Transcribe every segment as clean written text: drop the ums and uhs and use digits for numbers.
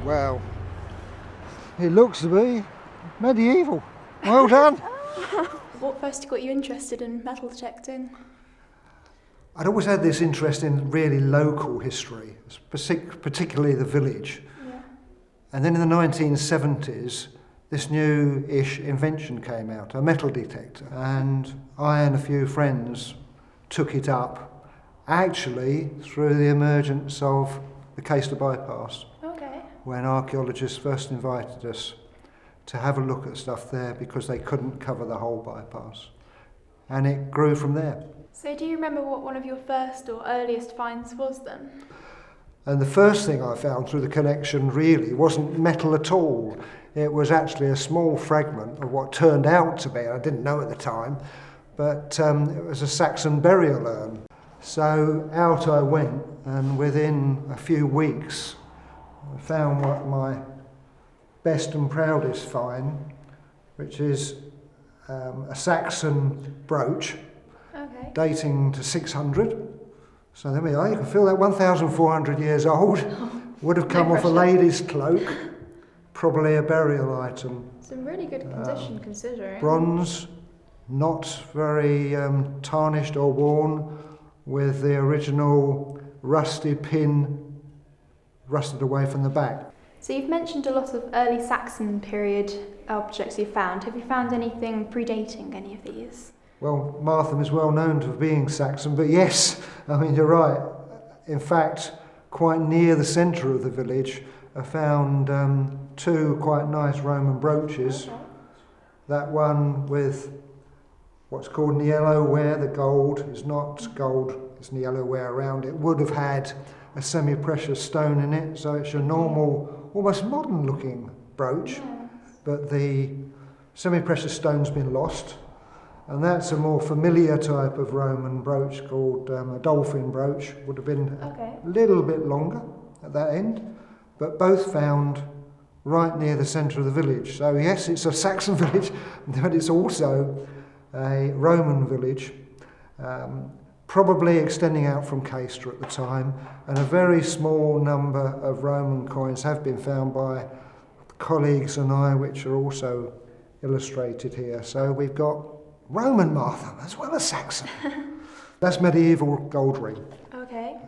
Well, it looks to be medieval. Well done. What first got you interested in metal detecting? I'd always had this interest in really local history, particularly the village. Yeah. And then in the 1970s, this new-ish invention came out, a metal detector. And I and a few friends took it up, actually through the emergence of the Caister bypass. Okay. When archaeologists first invited us to have a look at stuff there because they couldn't cover the whole bypass. And it grew from there. So do you remember what one of your first or earliest finds was then? And the first thing I found through the connection really wasn't metal at all. It was actually a small fragment of what turned out to be, I didn't know at the time, but it was a Saxon burial urn. So out I went, and within a few weeks I found what my best and proudest find, which is a Saxon brooch. Okay. Dating to 600. So there we are, you can feel that 1,400 years old. Would have come off a lady's cloak, probably a burial item. It's in really good condition considering. Bronze, not very tarnished or worn, with the original rusty pin rusted away from the back. So you've mentioned a lot of early Saxon period objects you found. Have you found anything predating any of these? Well, Martham is well known for being Saxon, but yes, I mean, you're right. In fact, quite near the centre of the village, I found two quite nice Roman brooches. Okay. That one with what's called niello ware, the gold is not gold, it's niello ware around it, would have had a semi-precious stone in it, so it's your normal, almost modern-looking brooch, yes. But the semi-precious stone's been lost. And that's a more familiar type of Roman brooch called a dolphin brooch. Would have been a little bit longer at that end, but both found right near the centre of the village. So yes, it's a Saxon village, but it's also a Roman village, probably extending out from Caister at the time, and a very small number of Roman coins have been found by colleagues and I, which are also illustrated here. So we've got Roman Martham as well as Saxon. That's medieval gold ring. Okay.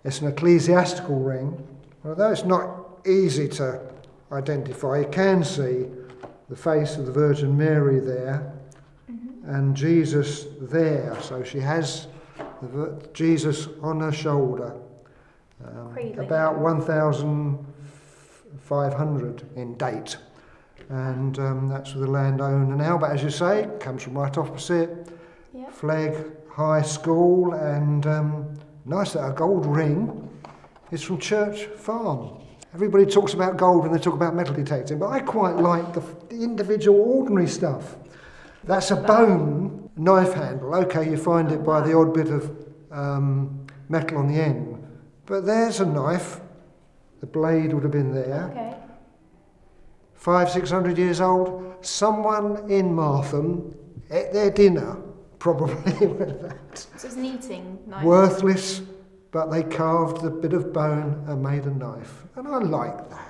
It's an ecclesiastical ring. Although it's not easy to identify, you can see the face of the Virgin Mary there, and Jesus there. So she has Jesus on her shoulder. About 1,500 in date. And that's with the landowner now, but as you say, it comes from right opposite. Yep. Flegg High School, and nice that a gold ring is from Church Farm. Everybody talks about gold when they talk about metal detecting, but I quite like the individual ordinary stuff. That's a bone knife handle. Okay, you find it by the odd bit of metal on the end, but there's a knife. The blade would have been there. Okay. 500-600 years old, someone in Martham ate their dinner, probably with that. So it's an eating knife. Worthless, but they carved a bit of bone and made a knife. And I like that.